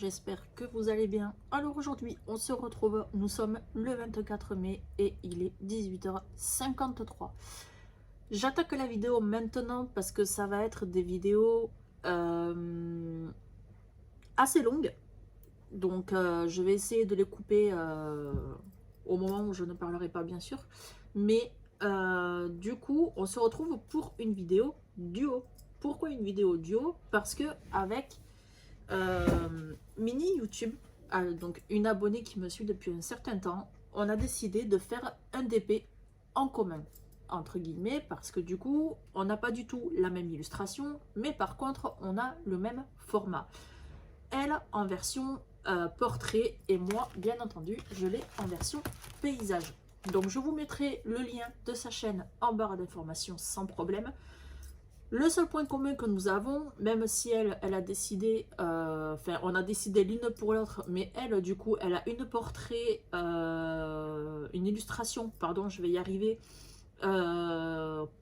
j'espère que vous allez bien. Alors aujourd'hui, on se retrouve, nous sommes le 24 mai et il est 18h53. J'attaque la vidéo maintenant parce que ça va être des vidéos assez longues. Donc je vais essayer de les couper au moment où je ne parlerai pas bien sûr. Mais du coup, on se retrouve pour une vidéo duo. Pourquoi une vidéo duo? Parce que avec Mini YouTube, donc une abonnée qui me suit depuis un certain temps, on a décidé de faire un DP en commun, entre guillemets, parce que du coup, on n'a pas du tout la même illustration, mais par contre, on a le même format. Elle en version portrait et moi, bien entendu, je l'ai en version paysage. Donc, je vous mettrai le lien de sa chaîne en barre d'informations sans problème. Le seul point commun que nous avons, même si elle a décidé, enfin on a décidé l'une pour l'autre, mais elle du coup elle a une portrait, une illustration, pardon je vais y arriver,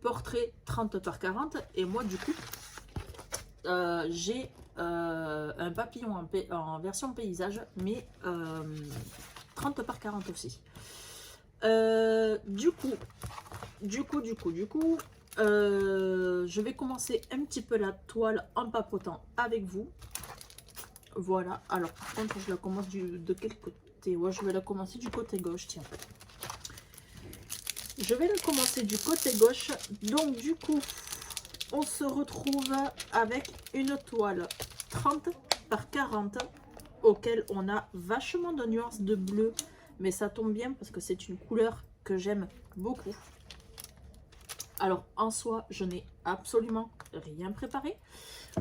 portrait 30 par 40 et moi du coup j'ai un papillon en version paysage mais 30 par 40 aussi. Du coup, je vais commencer un petit peu la toile en papotant avec vous. Voilà, alors par contre je la commence de quel côté? Ouais, je vais la commencer du côté gauche, tiens. Je vais la commencer du côté gauche. Donc du coup, on se retrouve avec une toile 30 par 40 auquel on a vachement de nuances de bleu. Mais ça tombe bien parce que c'est une couleur que j'aime beaucoup. Alors en soi, je n'ai absolument rien préparé.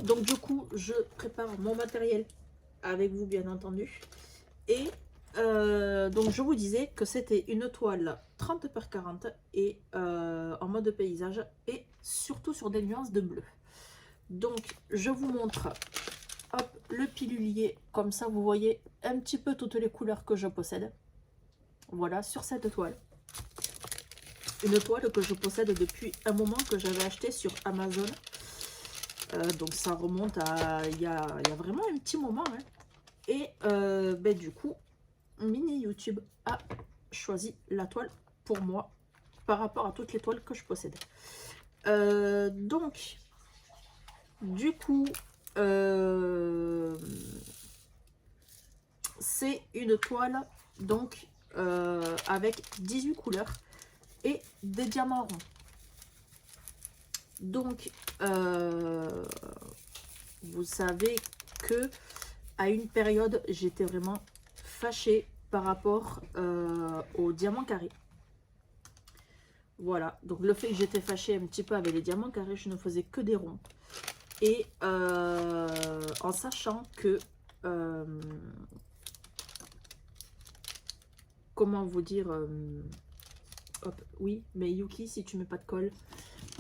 Donc du coup, je prépare mon matériel avec vous bien entendu. Et donc je vous disais que c'était une toile 30 par 40 et en mode paysage et surtout sur des nuances de bleu. Donc je vous montre hop, le pilulier, comme ça vous voyez un petit peu toutes les couleurs que je possède. Voilà, sur cette toile. Une toile que je possède depuis un moment, que j'avais acheté sur Amazon. Donc ça remonte à il y a vraiment un petit moment. Hein. Et ben, du coup, Mini YouTube a choisi la toile pour moi par rapport à toutes les toiles que je possède. Donc, du coup, c'est une toile donc avec 18 couleurs et des diamants ronds. Donc, vous savez que à une période, j'étais vraiment fâchée par rapport aux diamants carrés. Voilà, donc le fait que j'étais fâchée un petit peu avec les diamants carrés, je ne faisais que des ronds. Et en sachant que, comment vous dire, hop, oui, mais Yuki, si tu mets pas de colle,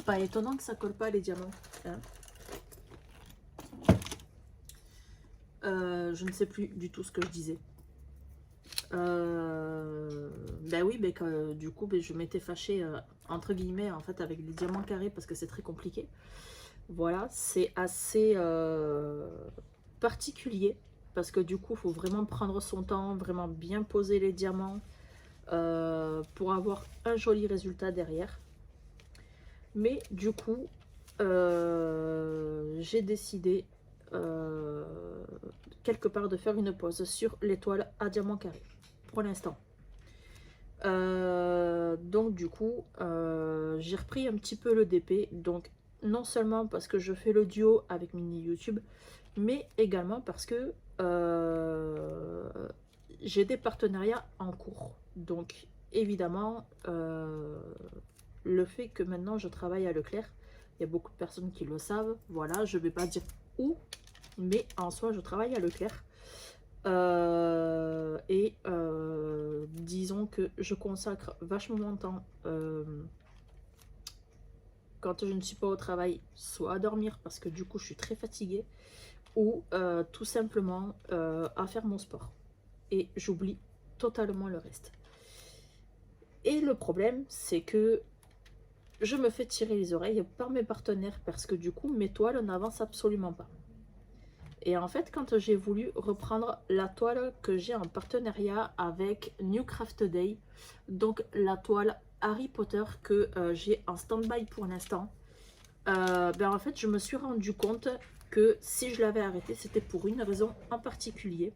pas étonnant que ça colle pas les diamants. Hein. Je ne sais plus du tout ce que je disais. Ben oui, ben, du coup, ben, je m'étais fâchée, entre guillemets, en fait, avec les diamants carrés parce que c'est très compliqué. Voilà, c'est assez particulier parce que du coup, il faut vraiment prendre son temps, vraiment bien poser les diamants pour avoir un joli résultat derrière. Mais du coup, j'ai décidé quelque part de faire une pause sur l'étoile à diamant carré pour l'instant. Donc du coup, j'ai repris un petit peu le DP. Donc non seulement parce que je fais le duo avec Mini YouTube, mais également parce que j'ai des partenariats en cours. Donc évidemment, le fait que maintenant je travaille à Leclerc, il y a beaucoup de personnes qui le savent. Voilà, je ne vais pas dire où, mais en soi je travaille à Leclerc. Disons que je consacre vachement mon temps quand je ne suis pas au travail, soit à dormir parce que du coup je suis très fatiguée, ou tout simplement à faire mon sport. Et j'oublie totalement le reste. Et le problème, c'est que je me fais tirer les oreilles par mes partenaires parce que du coup mes toiles n'avancent absolument pas. Et en fait, quand j'ai voulu reprendre la toile que j'ai en partenariat avec New Craft Day, donc la toile Harry Potter que j'ai en stand-by pour l'instant, ben en fait, je me suis rendu compte que si je l'avais arrêté, c'était pour une raison en particulier.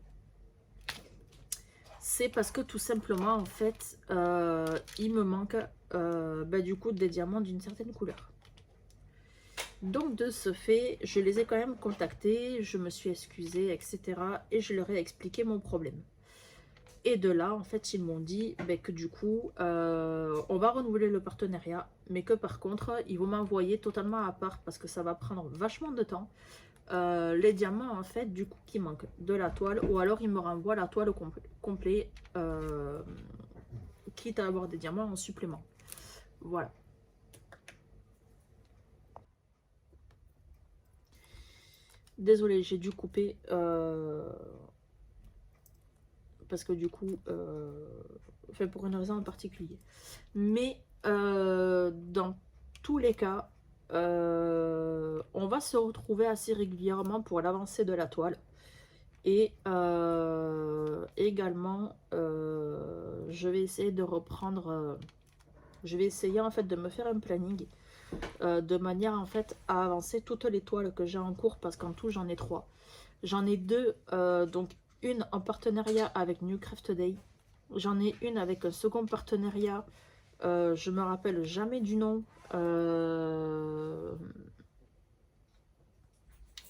C'est parce que tout simplement, en fait, il me manque ben, du coup des diamants d'une certaine couleur. Donc de ce fait, je les ai quand même contactés, je me suis excusée, etc. Et je leur ai expliqué mon problème. Et de là, en fait, ils m'ont dit ben, que du coup, on va renouveler le partenariat, mais que par contre, ils vont m'envoyer totalement à part, parce que ça va prendre vachement de temps, les diamants, en fait, du coup, qui manquent de la toile, ou alors ils me renvoient la toile complet, quitte à avoir des diamants en supplément. Voilà. Désolée, j'ai dû couper parce que du coup, enfin pour une raison en particulier. Mais dans tous les cas, on va se retrouver assez régulièrement pour l'avancée de la toile. Et également, je vais essayer de reprendre, je vais essayer en fait de me faire un planning de manière en fait à avancer toutes les toiles que j'ai en cours, parce qu'en tout j'en ai 3. J'en ai 2, donc une en partenariat avec New Craft Day. J'en ai une avec un second partenariat, je me rappelle jamais du nom.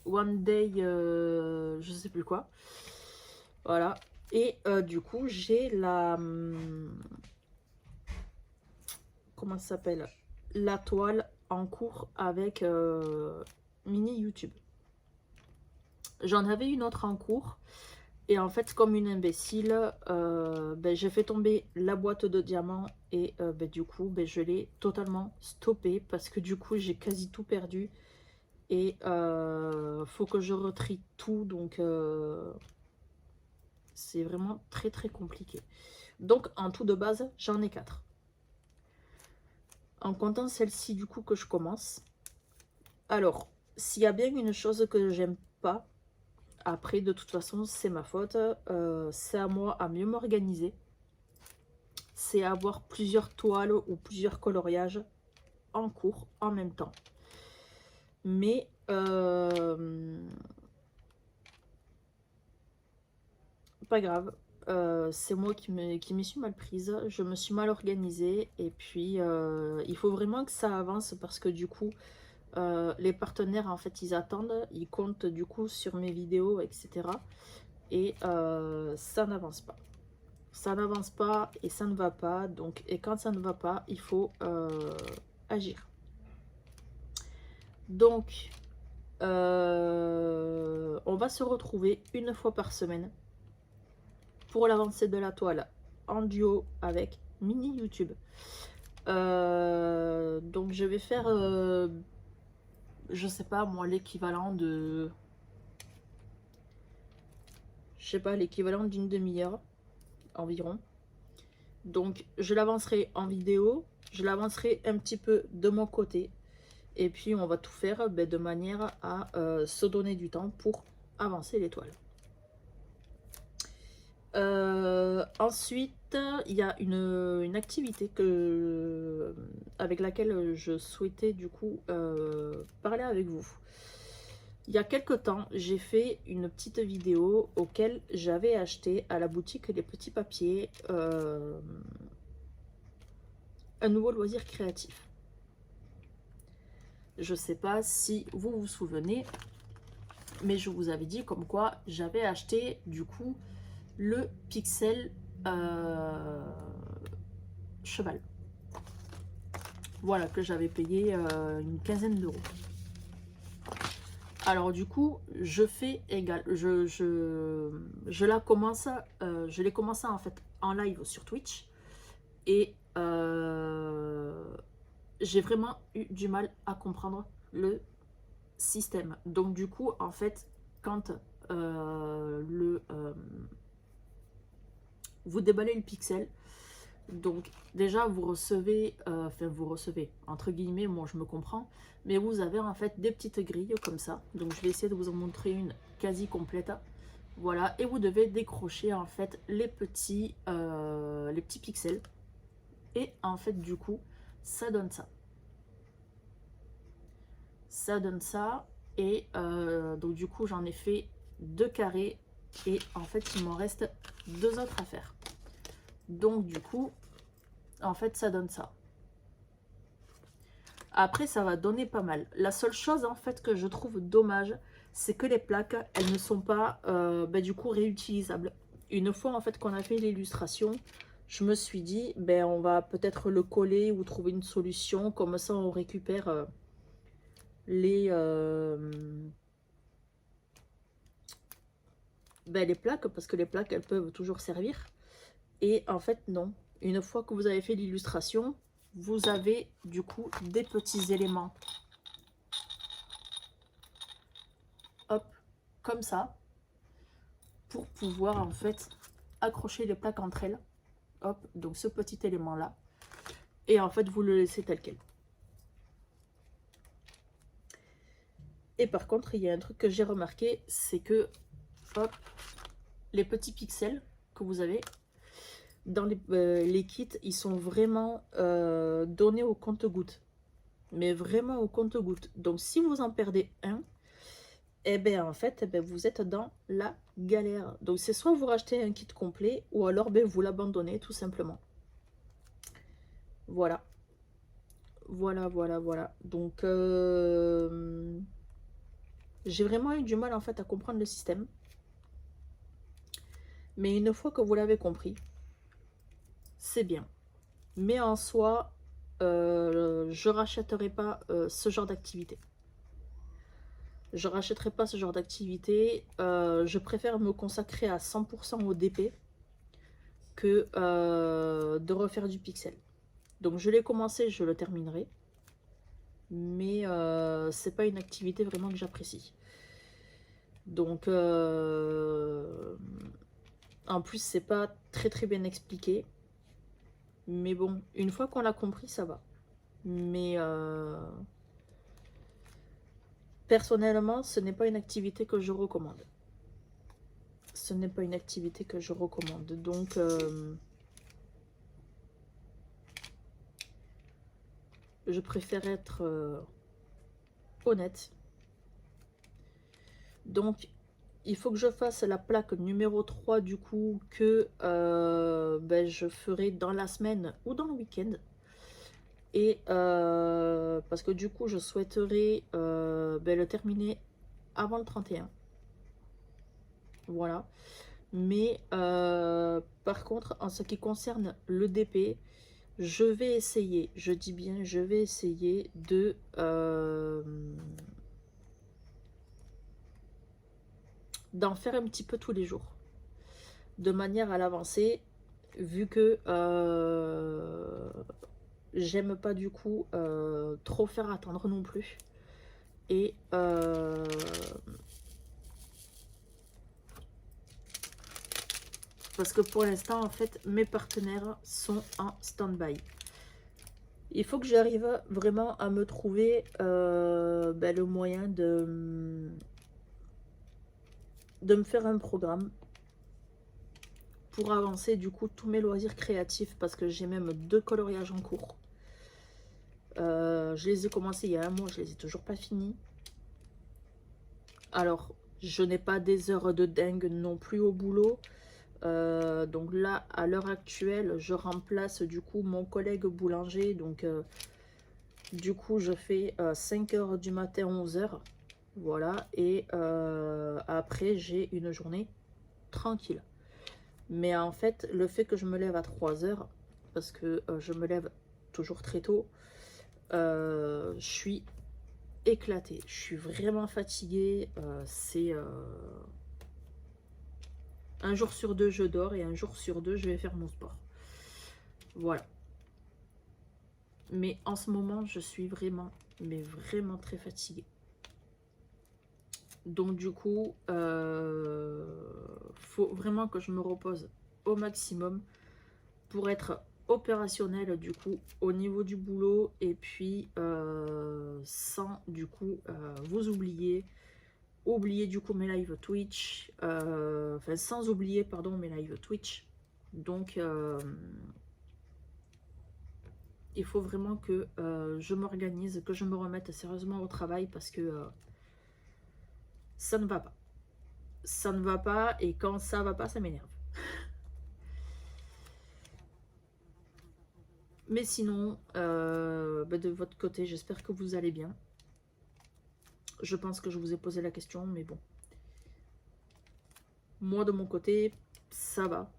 One Day, je sais plus quoi. Voilà. Et du coup, j'ai la... comment ça s'appelle? La toile en cours avec Mini YouTube. J'en avais une autre en cours. Et en fait, comme une imbécile, ben, j'ai fait tomber la boîte de diamants. Et ben, du coup, ben, je l'ai totalement stoppée. Parce que du coup, j'ai quasi tout perdu. Et faut que je retrie tout. Donc, c'est vraiment très très compliqué. Donc, en tout de base, j'en ai 4. En comptant celle-ci, du coup, que je commence. Alors, s'il y a bien une chose que j'aime pas, après, de toute façon, c'est ma faute. C'est à moi à mieux m'organiser. C'est avoir plusieurs toiles ou plusieurs coloriages en cours en même temps. Mais pas grave. C'est moi qui m'y suis mal prise. Je me suis mal organisée. Et puis, il faut vraiment que ça avance parce que du coup, les partenaires, en fait, ils attendent. Ils comptent du coup sur mes vidéos, etc. Et ça n'avance pas. Ça n'avance pas et ça ne va pas. Donc, et quand ça ne va pas, il faut agir. Donc, on va se retrouver une fois par semaine pour l'avancée de la toile en duo avec Mini YouTube. Donc, je vais faire, je sais pas moi, l'équivalent de... Je sais pas, l'équivalent d'une demi-heure environ. Donc, je l'avancerai en vidéo, je l'avancerai un petit peu de mon côté. Et puis, on va tout faire de manière à se donner du temps pour avancer l'étoile. Ensuite, il y a une activité avec laquelle je souhaitais du coup parler avec vous. Il y a quelque temps, j'ai fait une petite vidéo auquel j'avais acheté à la boutique Les Petits Papiers un nouveau loisir créatif. Je sais pas si vous vous souvenez, mais je vous avais dit comme quoi j'avais acheté du coup le Pixel cheval. Voilà, que j'avais payé une quinzaine d'euros. Alors du coup, je fais égal. Je la commence, je l'ai commencé en fait en live sur Twitch. Et j'ai vraiment eu du mal à comprendre le système. Donc du coup, en fait, quand vous déballez le pixel, donc déjà vous recevez, enfin vous recevez, entre guillemets, moi je me comprends, mais vous avez en fait des petites grilles comme ça. Donc je vais essayer de vous en montrer une quasi complète. Voilà, et vous devez décrocher en fait les petits pixels. Et en fait, du coup, ça donne ça. Ça donne ça. Et donc, du coup, j'en ai fait 2 carrés. Et en fait, il m'en reste 2 autres à faire. Donc, du coup, en fait, ça donne ça. Après, ça va donner pas mal. La seule chose, en fait, que je trouve dommage, c'est que les plaques, elles ne sont pas, du coup, réutilisables. Une fois, en fait, qu'on a fait l'illustration, je me suis dit, ben, on va peut-être le coller ou trouver une solution. Comme ça, on récupère les plaques, parce que les plaques, elles peuvent toujours servir. Et en fait, non. Une fois que vous avez fait l'illustration, vous avez, du coup, des petits éléments. Hop, comme ça. Pour pouvoir en fait accrocher les plaques entre elles. Hop, donc ce petit élément là. Et en fait, vous le laissez tel quel. Et par contre, il y a un truc que j'ai remarqué, c'est que hop, les petits pixels que vous avez dans les kits, ils sont vraiment donnés au compte-gouttes. Mais vraiment au compte-gouttes. Donc si vous en perdez un, et bien en fait, vous êtes dans la galère. Donc c'est soit vous rachetez un kit complet, ou alors vous l'abandonnez tout simplement. Voilà. Voilà. Donc, j'ai vraiment eu du mal en fait à comprendre le système. Mais une fois que vous l'avez compris, c'est bien. Mais en soi, je rachèterai pas ce genre d'activité. Je rachèterai pas ce genre d'activité. Je préfère me consacrer à 100% au DP que de refaire du pixel. Donc je l'ai commencé, je le terminerai. Mais c'est pas une activité vraiment que j'apprécie. Donc, en plus, c'est pas très bien expliqué. Mais bon, une fois qu'on l'a compris, ça va. Mais personnellement, ce n'est pas une activité que je recommande. Ce n'est pas une activité que je recommande. Donc, je préfère être honnête. Donc, il faut que je fasse la plaque numéro 3 du coup que je ferai dans la semaine ou dans le week-end. Et parce que du coup je souhaiterais le terminer avant le 31. Voilà. Mais par contre en ce qui concerne le DP, je vais essayer, je dis bien je vais essayer de d'en faire un petit peu tous les jours. De manière à l'avancer, vu que j'aime pas du coup trop faire attendre non plus. Et parce que pour l'instant, en fait, mes partenaires sont en stand-by. Il faut que j'arrive vraiment à me trouver le moyen de me faire un programme pour avancer du coup tous mes loisirs créatifs, parce que j'ai même 2 coloriages en cours. Je les ai commencés il y a un mois, je les ai toujours pas finis. Alors, je n'ai pas des heures de dingue non plus au boulot. Donc là, à l'heure actuelle, je remplace du coup mon collègue boulanger. Donc, du coup, je fais 5 h du matin, 11 h. Voilà. Et après, j'ai une journée tranquille. Mais en fait, le fait que je me lève à 3 h, parce que je me lève toujours très tôt, je suis éclatée. Je suis vraiment fatiguée. C'est... un jour sur 2, je dors et un jour sur 2, je vais faire mon sport. Voilà. Mais en ce moment, je suis vraiment, mais vraiment très fatiguée. Donc du coup, faut vraiment que je me repose au maximum pour être opérationnelle du coup au niveau du boulot, et puis sans du coup vous oublier oublier du coup mes lives Twitch, enfin sans oublier pardon mes lives Twitch. Donc il faut vraiment que je m'organise, que je me remette sérieusement au travail parce que ça ne va pas. Ça ne va pas et quand ça va pas, ça m'énerve. Mais sinon, de votre côté, j'espère que vous allez bien. Je pense que je vous ai posé la question, mais bon. Moi, de mon côté, ça va.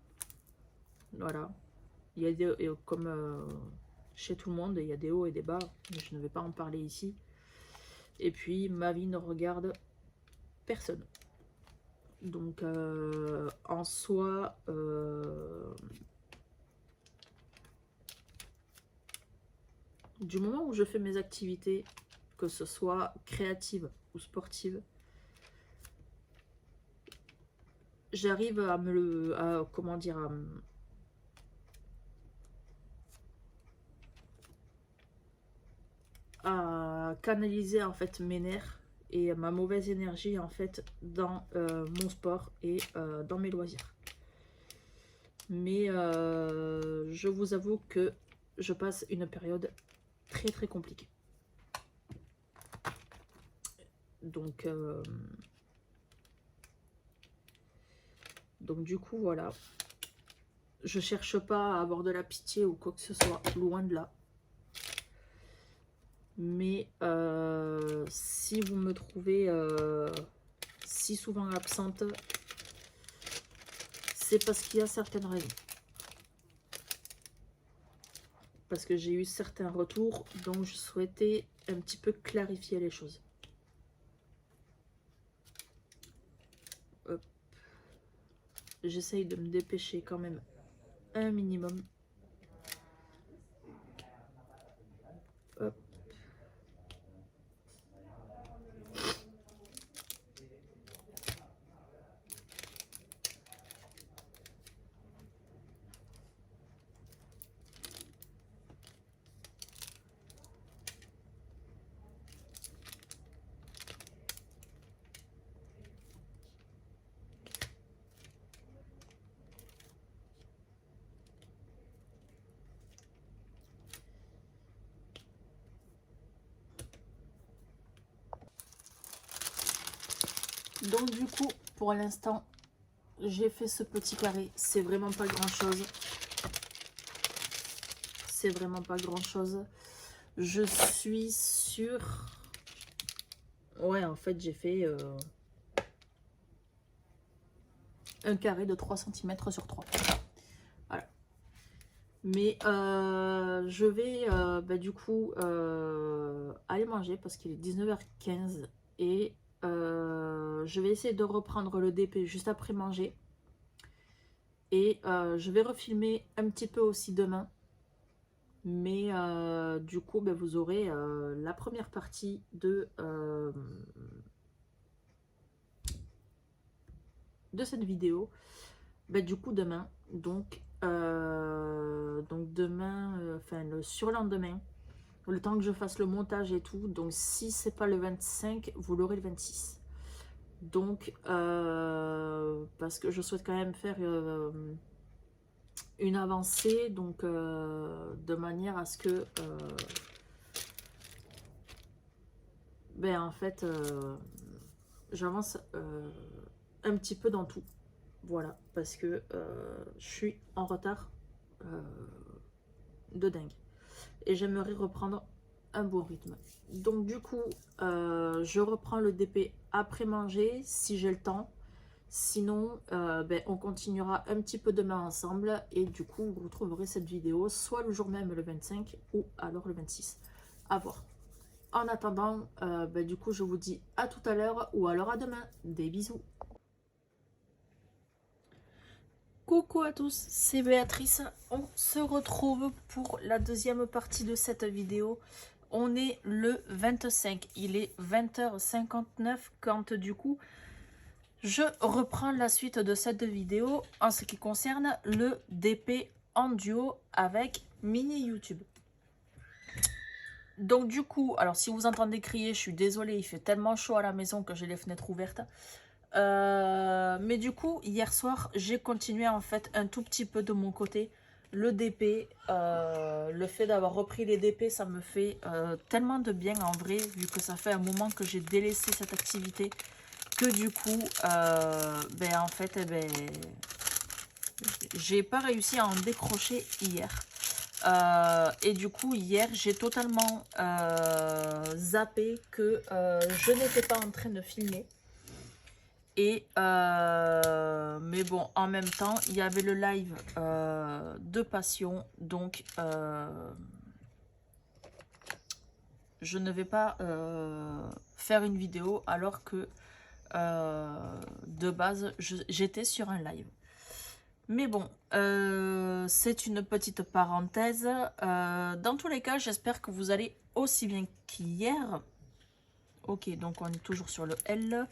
Voilà. Il y a des, comme chez tout le monde, il y a des hauts et des bas, mais je ne vais pas en parler ici. Et puis, ma vie ne regarde personne. Donc, en soi, du moment où je fais mes activités, que ce soit créative ou sportive, j'arrive à me le... comment dire à canaliser en fait mes nerfs et ma mauvaise énergie en fait dans mon sport et dans mes loisirs. Mais je vous avoue que je passe une période très compliquée. Donc du coup voilà. Je cherche pas à avoir de la pitié ou quoi que ce soit, loin de là. Mais si vous me trouvez si souvent absente, c'est parce qu'il y a certaines raisons. Parce que j'ai eu certains retours, donc je souhaitais un petit peu clarifier les choses. J'essaye de me dépêcher quand même un minimum. Hop. Donc du coup, pour l'instant, j'ai fait ce petit carré. C'est vraiment pas grand chose. C'est vraiment pas grand chose. Je suis sûre... Ouais, en fait, j'ai fait un carré de 3 cm sur 3. Voilà. Mais je vais du coup aller manger parce qu'il est 19h15 et je vais essayer de reprendre le DP juste après manger. Et je vais refilmer un petit peu aussi demain. Mais du coup, vous aurez la première partie de cette vidéo. Du coup, demain. Donc demain, enfin le surlendemain, le temps que je fasse le montage et tout. Donc si c'est pas le 25, vous l'aurez le 26. Donc parce que je souhaite quand même faire une avancée, donc de manière à ce que en fait j'avance un petit peu dans tout. Voilà, parce que je suis en retard de dingue. Et j'aimerais reprendre un bon rythme. Donc du coup, je reprends le DP après manger, si j'ai le temps. Sinon, on continuera un petit peu demain ensemble. Et du coup, vous retrouverez cette vidéo soit le jour même, le 25, ou alors le 26. À voir. En attendant, du coup, je vous dis à tout à l'heure ou alors à demain. Des bisous. Coucou à tous, c'est Béatrice. On se retrouve pour la deuxième partie de cette vidéo. On est le 25, il est 20h59 quand du coup je reprends la suite de cette vidéo en ce qui concerne le DP en duo avec Mini YouTube. Donc du coup, alors si vous entendez crier, je suis désolée, il fait tellement chaud à la maison que j'ai les fenêtres ouvertes. Mais du coup, hier soir, j'ai continué en fait un tout petit peu de mon côté le DP. Le fait d'avoir repris les DP, ça me fait tellement de bien en vrai, vu que ça fait un moment que j'ai délaissé cette activité, que du coup, ben en fait, eh ben, j'ai pas réussi à en décrocher hier. Et du coup, hier, j'ai totalement zappé que je n'étais pas en train de filmer. Et mais bon, en même temps, il y avait le live de Passion. Donc, je ne vais pas faire une vidéo alors que de base, j'étais sur un live. Mais bon, c'est une petite parenthèse. Dans tous les cas, j'espère que vous allez aussi bien qu'hier. Ok, donc on est toujours sur le L.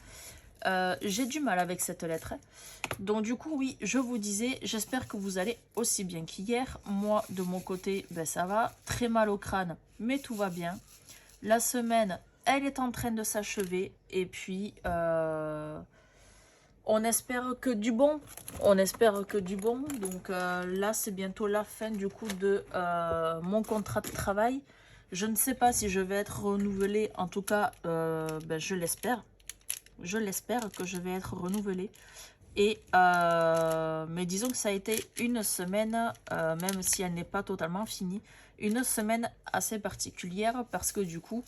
J'ai du mal avec cette lettre. Donc du coup, oui, je vous disais, j'espère que vous allez aussi bien qu'hier. Moi, de mon côté, ben, ça va. Très mal au crâne, mais tout va bien. La semaine, elle est en train de s'achever. Et puis... on espère que du bon. On espère que du bon. Donc là, c'est bientôt la fin du coup de mon contrat de travail. Je ne sais pas si je vais être renouvelée. En tout cas, ben, je l'espère. Je l'espère que je vais être renouvelée. Et mais disons que ça a été une semaine, même si elle n'est pas totalement finie, une semaine assez particulière parce que du coup,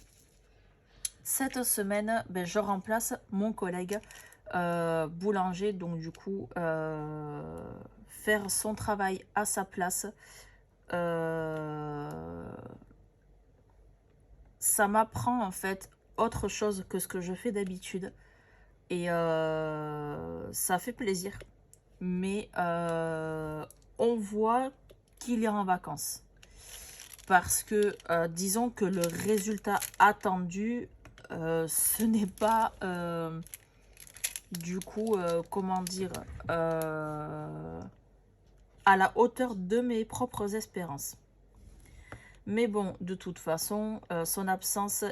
cette semaine, ben, je remplace mon collègue boulanger, donc du coup faire son travail à sa place, ça m'apprend en fait autre chose que ce que je fais d'habitude et ça fait plaisir, mais on voit qu'il est en vacances parce que disons que le résultat attendu ce n'est pas du coup, comment dire, à la hauteur de mes propres espérances. Mais bon, de toute façon, son absence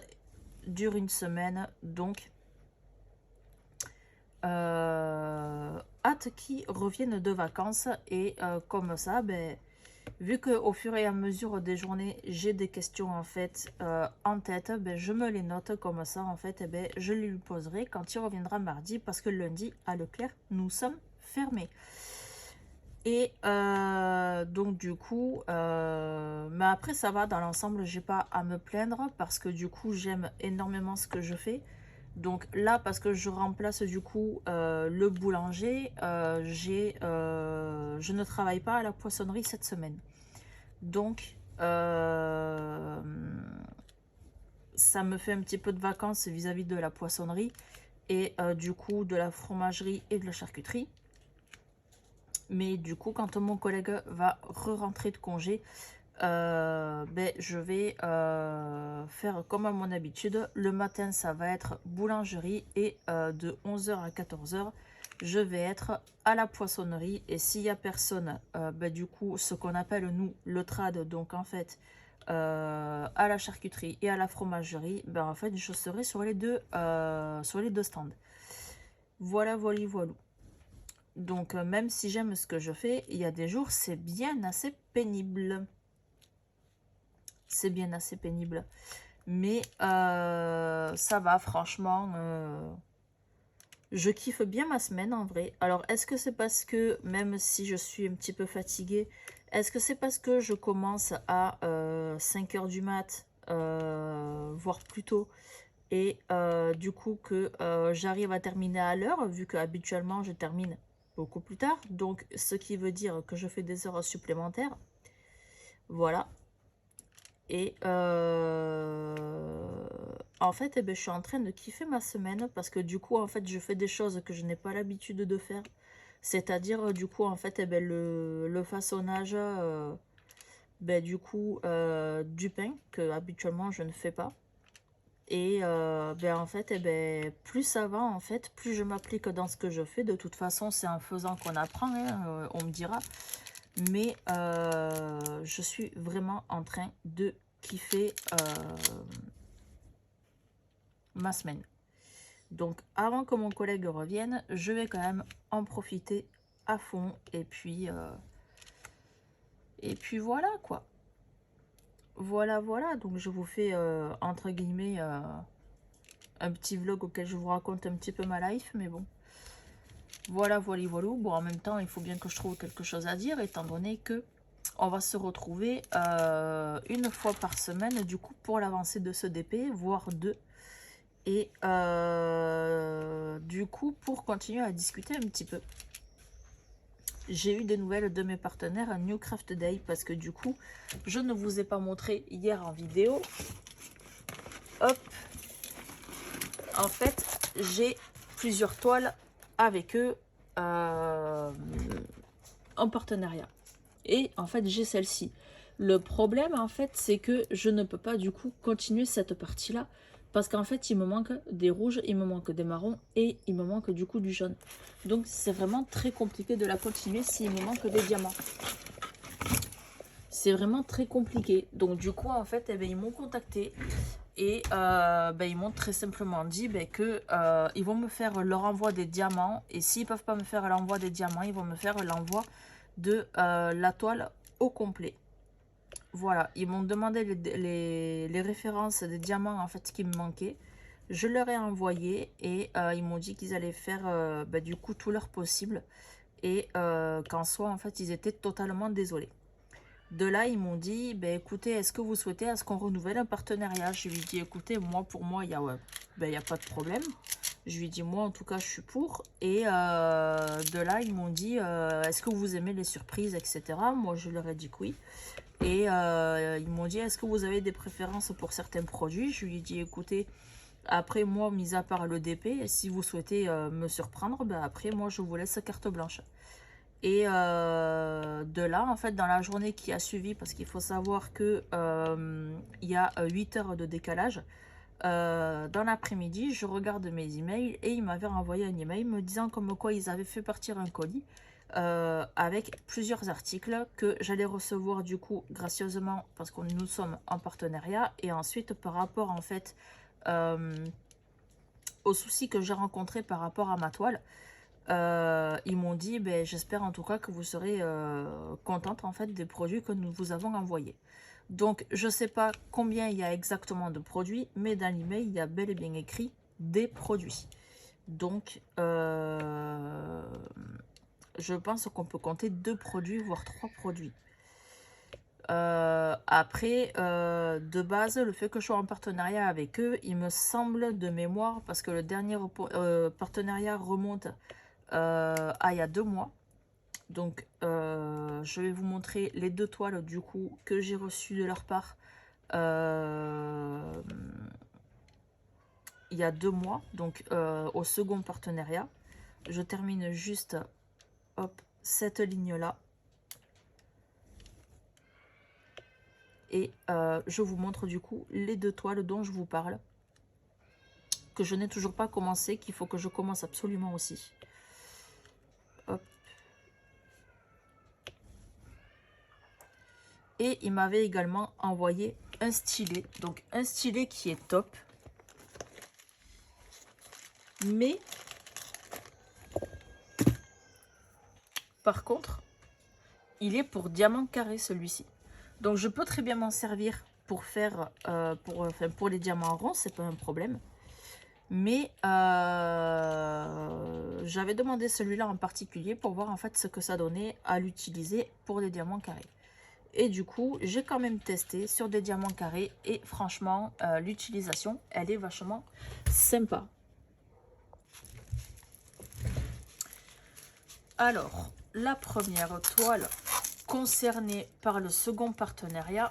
dure une semaine, donc hâte qu'il revienne de vacances. Et comme ça, ben, vu qu'au fur et à mesure des journées, j'ai des questions en fait en tête, ben, je me les note comme ça en fait, et ben, je les lui poserai quand il reviendra mardi parce que lundi à Leclerc, nous sommes fermés. Et donc du coup, mais après ça va, dans l'ensemble, j'ai pas à me plaindre parce que du coup, j'aime énormément ce que je fais. Donc là, parce que je remplace du coup le boulanger, je ne travaille pas à la poissonnerie cette semaine. Donc, ça me fait un petit peu de vacances vis-à-vis de la poissonnerie et du coup de la fromagerie et de la charcuterie. Mais du coup, quand mon collègue va re-rentrer de congé, ben, je vais faire comme à mon habitude. Le matin, ça va être boulangerie et de 11 h à 14 h, je vais être à la poissonnerie. Et s'il n'y a personne, ben, du coup, ce qu'on appelle nous le trad, donc en fait, à la charcuterie et à la fromagerie, ben, en fait, je serai sur les deux stands. Voilà, voilà, voilà. Donc, même si j'aime ce que je fais, il y a des jours, c'est bien assez pénible. C'est bien assez pénible. Mais ça va, franchement. Je kiffe bien ma semaine, en vrai. Alors, est-ce que c'est parce que, même si je suis un petit peu fatiguée, est-ce que c'est parce que je commence à 5 h du mat, voire plus tôt, et du coup que j'arrive à terminer à l'heure, vu que habituellement je termine beaucoup plus tard, donc ce qui veut dire que je fais des heures supplémentaires. Voilà. Et en fait, eh ben, je suis en train de kiffer ma semaine parce que du coup, en fait, je fais des choses que je n'ai pas l'habitude de faire. C'est-à-dire, du coup, en fait, eh ben, le façonnage, ben, du coup, du pain que habituellement je ne fais pas. Et ben, en fait, eh ben, plus ça va, en fait, plus je m'applique dans ce que je fais. De toute façon, c'est en faisant qu'on apprend, hein, on me dira. Mais je suis vraiment en train de qui fait ma semaine. Donc avant que mon collègue revienne, je vais quand même en profiter à fond. Et puis voilà quoi. Voilà, donc je vous fais entre guillemets un petit vlog auquel je vous raconte un petit peu ma life, mais bon. Voilà. Bon, en même temps, il faut bien que je trouve quelque chose à dire, étant donné que on va se retrouver une fois par semaine, du coup, pour l'avancée de ce DP, voire deux. Et du coup, pour continuer à discuter un petit peu, j'ai eu des nouvelles de mes partenaires à New Craft Day, parce que du coup, je ne vous ai pas montré hier en vidéo. Hop, en fait, j'ai plusieurs toiles avec eux en partenariat. Et en fait, j'ai celle-ci. Le problème, en fait, c'est que je ne peux pas, du coup, continuer cette partie-là. Parce qu'en fait, il me manque des rouges, il me manque des marrons et il me manque, du coup, du jaune. Donc, c'est vraiment très compliqué de la continuer s'il me manque des diamants. C'est vraiment très compliqué. Donc, du coup, en fait, eh bien, ils m'ont contacté. Et ils m'ont très simplement dit que ils vont me faire leur envoi des diamants. Et s'ils ne peuvent pas me faire l'envoi des diamants, ils vont me faire l'envoi de la toile au complet. Voilà, ils m'ont demandé les références des diamants en fait qui me manquaient. Je leur ai envoyé et ils m'ont dit qu'ils allaient faire du coup tout leur possible. Et qu'en soi, en fait, ils étaient totalement désolés. De là, ils m'ont dit, écoutez, est-ce que vous souhaitez est-ce qu'on renouvelle un partenariat? Je lui ai dit, écoutez, moi, pour moi, il n'y a, y a pas de problème. Je lui ai dit, moi, en tout cas, je suis pour. Et de là, ils m'ont dit, est-ce que vous aimez les surprises, etc. Moi, je leur ai dit que oui. Et ils m'ont dit, est-ce que vous avez des préférences pour certains produits? Je lui ai dit, écoutez, après, moi, mis à part le DP, si vous souhaitez me surprendre, après, moi, je vous laisse carte blanche. Et de là, en fait, dans la journée qui a suivi, parce qu'il faut savoir que il y a 8 heures de décalage, dans l'après-midi, je regarde mes emails et ils m'avaient renvoyé un email me disant comme quoi ils avaient fait partir un colis avec plusieurs articles que j'allais recevoir du coup gracieusement parce que nous sommes en partenariat. Et ensuite, par rapport en fait aux soucis que j'ai rencontrés par rapport à ma toile, ils m'ont dit j'espère en tout cas que vous serez contente en fait des produits que nous vous avons envoyés. Donc je sais pas combien il y a exactement de produits, mais dans l'email il y a bel et bien écrit des produits. Donc je pense qu'on peut compter 2 produits voire 3 produits. Après de base, le fait que je sois en partenariat avec eux, il me semble de mémoire, parce que le dernier partenariat remonte il y a 2 mois. Donc je vais vous montrer les 2 toiles du coup que j'ai reçues de leur part il y a 2 mois, donc au second partenariat. Je termine juste hop, cette ligne là et je vous montre du coup les 2 toiles dont je vous parle, que je n'ai toujours pas commencé, qu'il faut que je commence absolument aussi. Hop. Et il m'avait également envoyé un stylet, donc un stylet qui est top, mais par contre il est pour diamant carré celui-ci. Donc je peux très bien m'en servir pour faire pour les diamants ronds, c'est pas un problème. Mais j'avais demandé celui-là en particulier pour voir en fait ce que ça donnait à l'utiliser pour les diamants carrés. Et du coup, j'ai quand même testé sur des diamants carrés et franchement, l'utilisation, elle est vachement sympa. Alors, la première toile concernée par le second partenariat,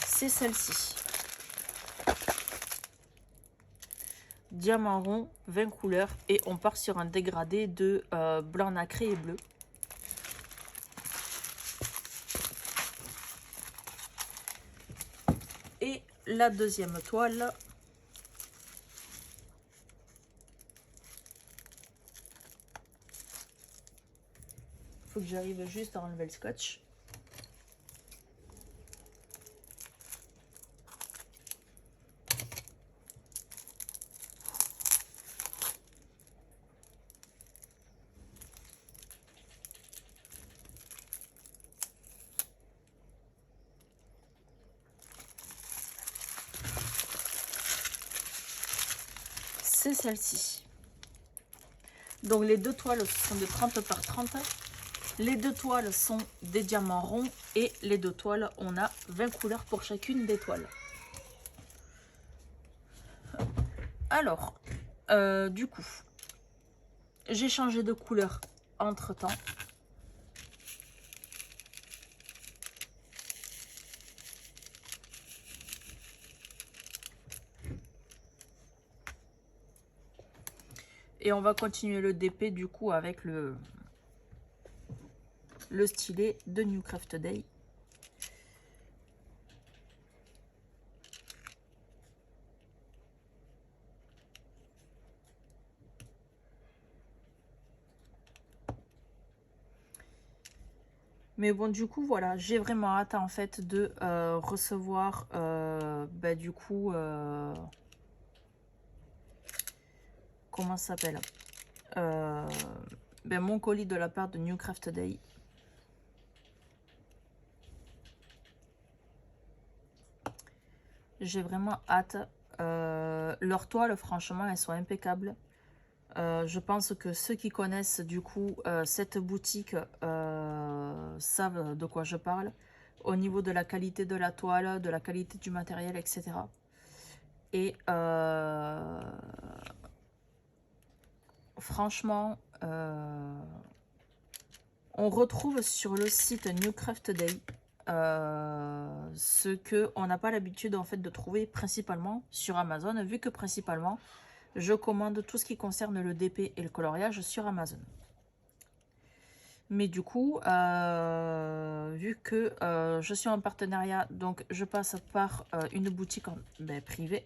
c'est celle-ci. Diamant rond, 20 couleurs, et on part sur un dégradé de blanc nacré et bleu. Et la deuxième toile, faut que j'arrive juste à enlever le scotch. C'est celle-ci. Donc les deux toiles sont de 30 par 30. Les deux toiles sont des diamants ronds et les deux toiles, on a 20 couleurs pour chacune des toiles. Alors, du coup, j'ai changé de couleur entre temps. Et on va continuer le DP du coup avec le stylet de New Craft Day. Mais bon, du coup, voilà, j'ai vraiment hâte en fait de recevoir du coup, comment ça s'appelle, mon colis de la part de New Craft Day. J'ai vraiment hâte. Leurs toiles, franchement, elles sont impeccables. Je pense que ceux qui connaissent du coup cette boutique savent de quoi je parle. Au niveau de la qualité de la toile, de la qualité du matériel, etc. Et franchement, on retrouve sur le site New Craft Day ce que on n'a pas l'habitude en fait de trouver principalement sur Amazon, vu que principalement je commande tout ce qui concerne le DP et le coloriage sur Amazon. Mais du coup, vu que je suis en partenariat, donc je passe par une boutique privée.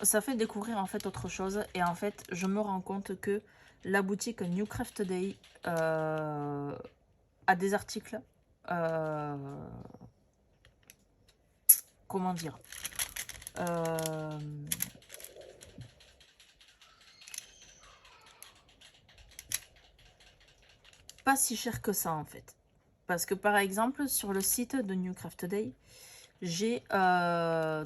Ça fait découvrir en fait autre chose. Et en fait, je me rends compte que la boutique New Craft Day a des articles. Comment dire, pas si cher que ça en fait. Parce que par exemple, sur le site de New Craft Day, j'ai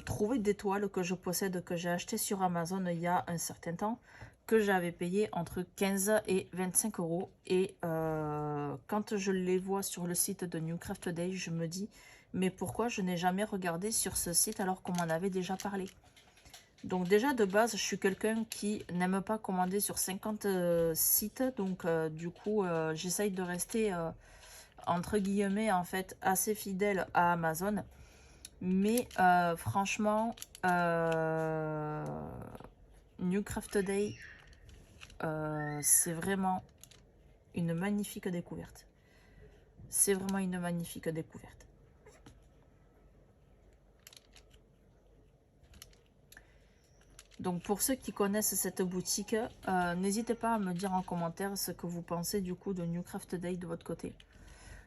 trouvé des toiles que je possède, que j'ai acheté sur Amazon il y a un certain temps, que j'avais payé entre 15 et 25 euros. Et quand je les vois sur le site de New Craft Day, je me dis, mais pourquoi je n'ai jamais regardé sur ce site alors qu'on m'en avait déjà parlé? Donc déjà de base, je suis quelqu'un qui n'aime pas commander sur 50 sites. Donc du coup, j'essaye de rester, entre guillemets, en fait, assez fidèle à Amazon. Mais franchement, New Craft Day, c'est vraiment une magnifique découverte. C'est vraiment une magnifique découverte. Donc pour ceux qui connaissent cette boutique, n'hésitez pas à me dire en commentaire ce que vous pensez du coup de New Craft Day de votre côté.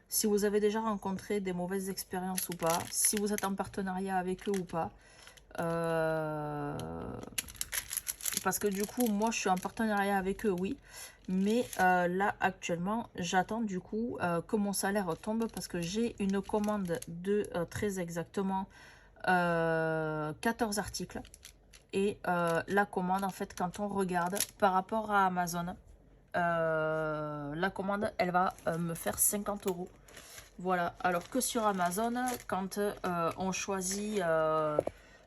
Si vous avez déjà rencontré des mauvaises expériences ou pas, si vous êtes en partenariat avec eux ou pas. Parce que du coup, moi je suis en partenariat avec eux, oui. Mais là actuellement, j'attends du coup que mon salaire tombe parce que j'ai une commande de très exactement 14 articles. Et la commande, en fait, quand on regarde par rapport à Amazon, la commande, elle va me faire 50 euros. Voilà, alors que sur Amazon, quand on choisit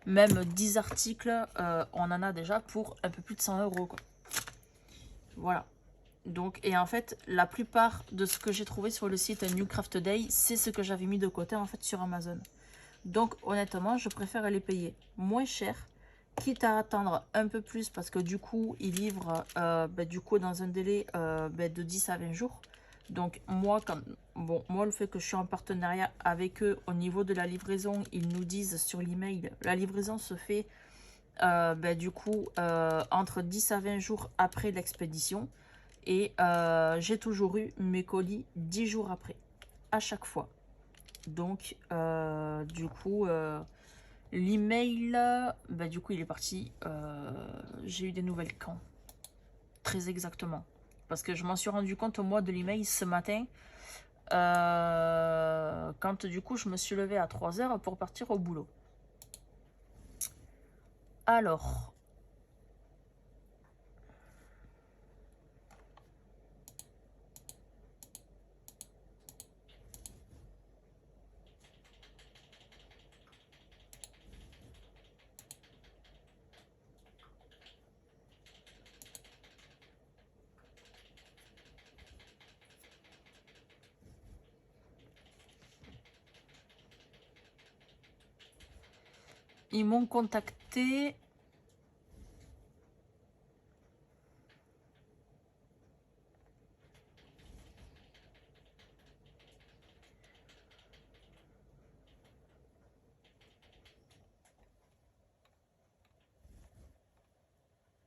même 10 articles, on en a déjà pour un peu plus de 100 euros, quoi. Voilà. Donc, et en fait, la plupart de ce que j'ai trouvé sur le site New Craft Day, c'est ce que j'avais mis de côté, en fait, sur Amazon. Donc, honnêtement, je préfère les payer moins cher, quitte à attendre un peu plus, parce que du coup, ils livrent du coup, dans un délai de 10 à 20 jours. Donc, moi, moi, le fait que je suis en partenariat avec eux, au niveau de la livraison, ils nous disent sur l'email, la livraison se fait du coup, entre 10 à 20 jours après l'expédition. Et j'ai toujours eu mes colis 10 jours après, à chaque fois. Donc, du coup, l'email, du coup, il est parti. J'ai eu des nouvelles quand? Très exactement. Parce que je m'en suis rendu compte au mois de l'email ce matin. Quand du coup, je me suis levée à 3 heures pour partir au boulot. Alors, ils m'ont contacté.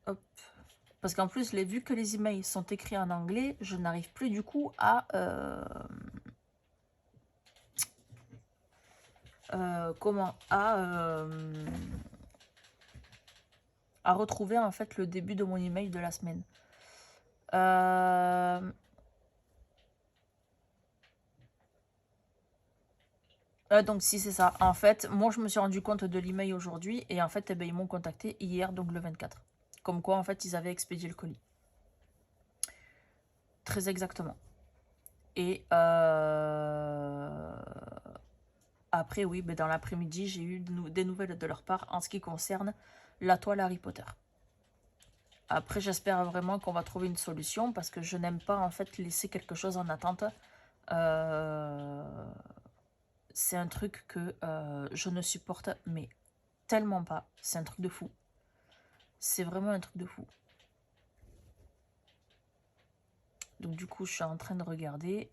Hop. Parce qu'en plus, vu que les emails sont écrits en anglais, je n'arrive plus du coup à... comment à retrouver en fait le début de mon email de la semaine. Donc si c'est ça, en fait, moi je me suis rendu compte de l'email aujourd'hui et en fait eh ben, ils m'ont contacté hier, donc le 24. Comme quoi en fait ils avaient expédié le colis. Très exactement. Et après oui, dans l'après-midi j'ai eu des nouvelles de leur part en ce qui concerne la toile Harry Potter. Après, j'espère vraiment qu'on va trouver une solution parce que je n'aime pas en fait laisser quelque chose en attente. C'est un truc que je ne supporte mais tellement pas. C'est un truc de fou. C'est vraiment un truc de fou. Donc du coup, je suis en train de regarder.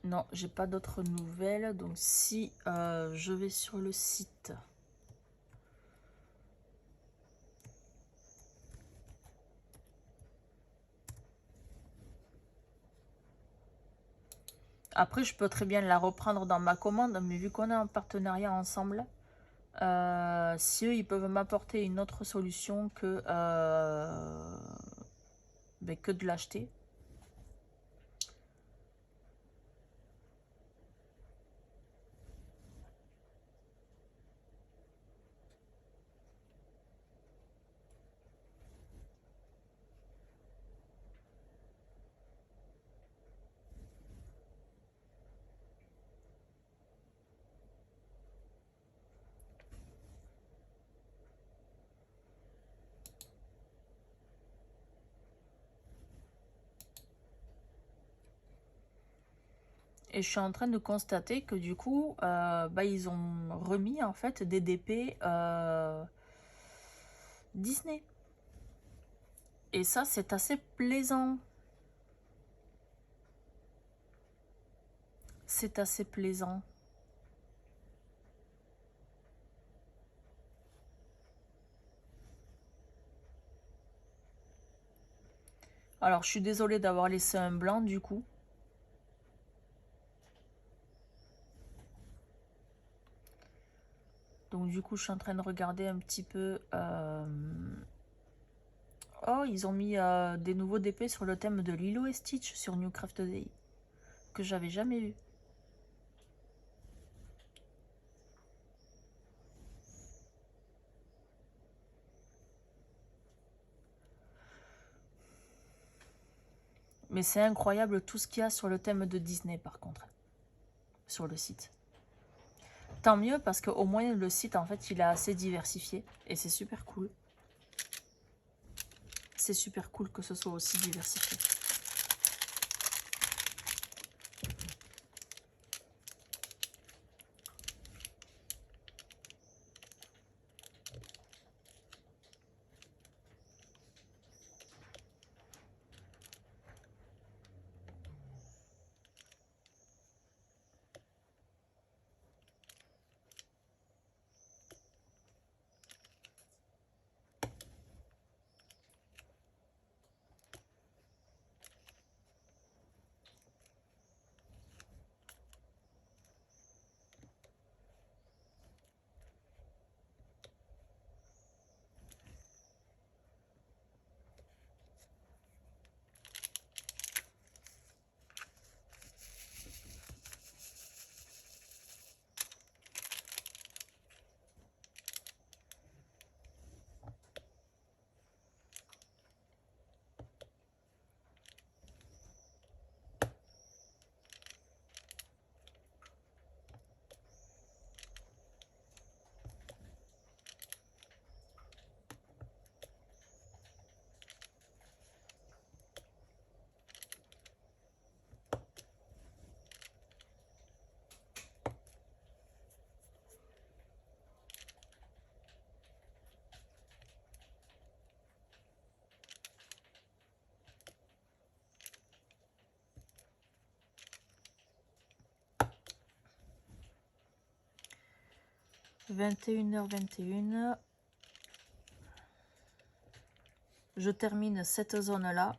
Non, j'ai pas d'autres nouvelles. Donc si je vais sur le site... Après, je peux très bien la reprendre dans ma commande, mais vu qu'on est en partenariat ensemble, si eux, ils peuvent m'apporter une autre solution que de l'acheter. Et je suis en train de constater que du coup, ils ont remis en fait des DP Disney. Et ça, c'est assez plaisant. C'est assez plaisant. Alors, je suis désolée d'avoir laissé un blanc du coup. Donc du coup, je suis en train de regarder un petit peu... Oh, ils ont mis des nouveaux DP sur le thème de Lilo et Stitch sur New Craft Day. Que j'avais jamais vu. Mais c'est incroyable tout ce qu'il y a sur le thème de Disney par contre. Sur le site. Tant mieux parce qu'au moins le site en fait il est assez diversifié. Et c'est super cool. C'est super cool que ce soit aussi diversifié. 21h21. Je termine cette zone-là.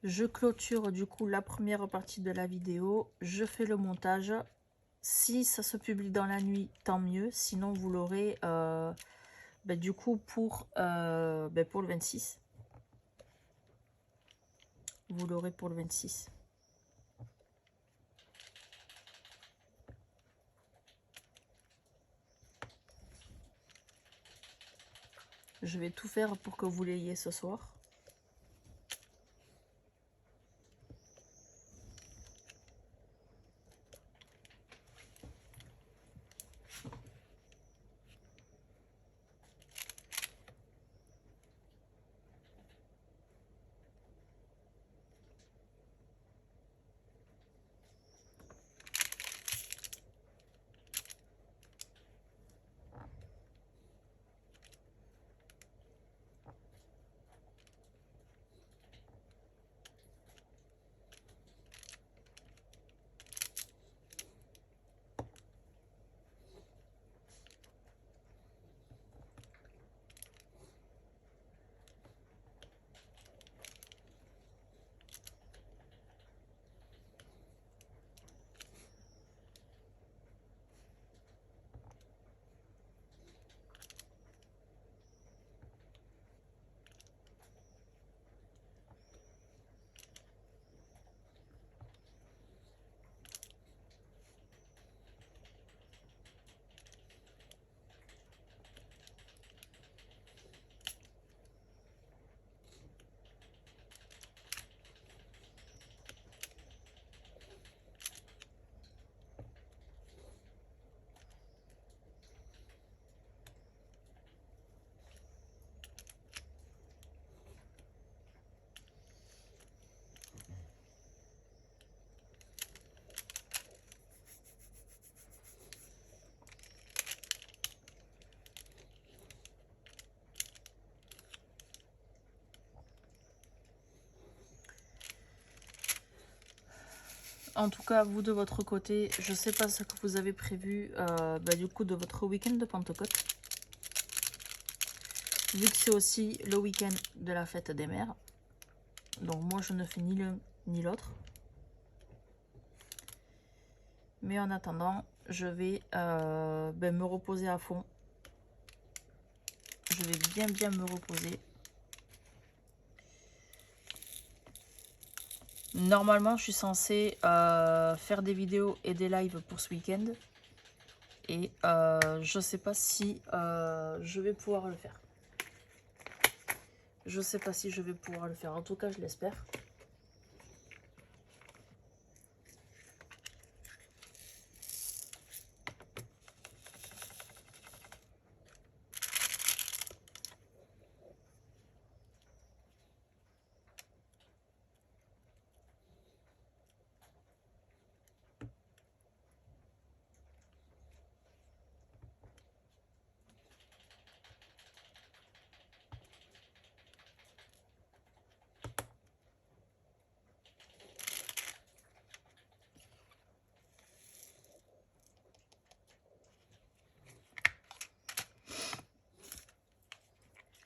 Je clôture du coup la première partie de la vidéo. Je fais le montage. Si ça se publie dans la nuit, tant mieux. Sinon, vous l'aurez du coup pour le 26. Vous l'aurez pour le 26. Je vais tout faire pour que vous l'ayez ce soir. En tout cas, vous de votre côté, je ne sais pas ce que vous avez prévu du coup de votre week-end de Pentecôte. Vu que c'est aussi le week-end de la fête des mères. Donc moi, je ne fais ni l'un ni l'autre. Mais en attendant, je vais me reposer à fond. Je vais bien me reposer. Normalement, je suis censée faire des vidéos et des lives pour ce week-end. Et je sais pas si je vais pouvoir le faire. Je sais pas si je vais pouvoir le faire. En tout cas, je l'espère.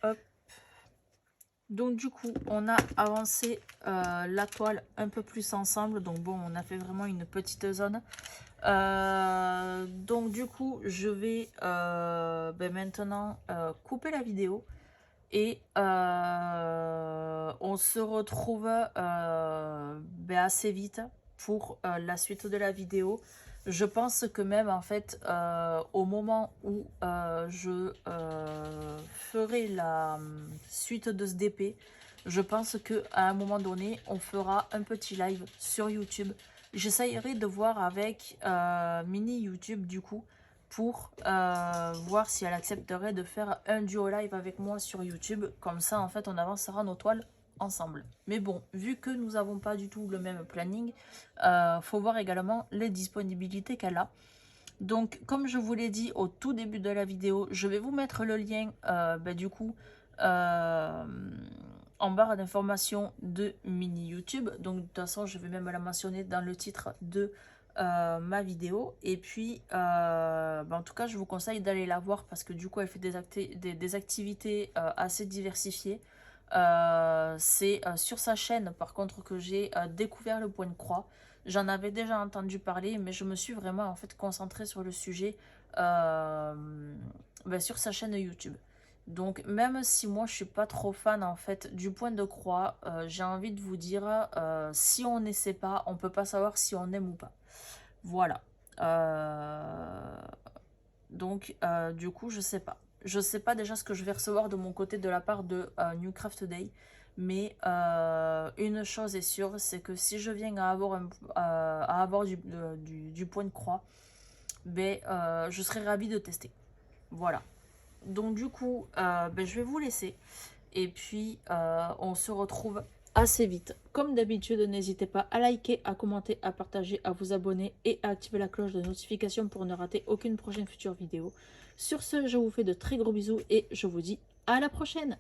Hop. Donc du coup, on a avancé la toile un peu plus ensemble. Donc bon, on a fait vraiment une petite zone. Donc du coup, je vais maintenant couper la vidéo. Et on se retrouve assez vite pour la suite de la vidéo. Je pense que même en fait au moment où je ferai la suite de ce DP, je pense qu'à un moment donné on fera un petit live sur YouTube. J'essayerai de voir avec Mini YouTube du coup pour voir si elle accepterait de faire un duo live avec moi sur YouTube. Comme ça en fait on avancera nos toiles ensemble. Mais bon, vu que nous n'avons pas du tout le même planning, faut voir également les disponibilités qu'elle a. Donc comme je vous l'ai dit au tout début de la vidéo, je vais vous mettre le lien du coup en barre d'informations de Mini YouTube. Donc de toute façon je vais même la mentionner dans le titre de ma vidéo. Et puis, en tout cas, je vous conseille d'aller la voir parce que du coup, elle fait des activités assez diversifiées. C'est sur sa chaîne, par contre, que j'ai découvert le point de croix. J'en avais déjà entendu parler, mais je me suis vraiment en fait concentrée sur le sujet sur sa chaîne YouTube. Donc même si moi je suis pas trop fan en fait du point de croix, j'ai envie de vous dire, si on n'essaie pas, on peut pas savoir si on aime ou pas. Voilà. Du coup, je sais pas. Je sais pas déjà ce que je vais recevoir de mon côté de la part de New Craft Day. Mais une chose est sûre, c'est que si je viens à avoir du point de croix, je serais ravie de tester. Voilà. Donc du coup, je vais vous laisser. Et puis, on se retrouve assez vite. Comme d'habitude, n'hésitez pas à liker, à commenter, à partager, à vous abonner et à activer la cloche de notification pour ne rater aucune prochaine future vidéo. Sur ce, je vous fais de très gros bisous et je vous dis à la prochaine.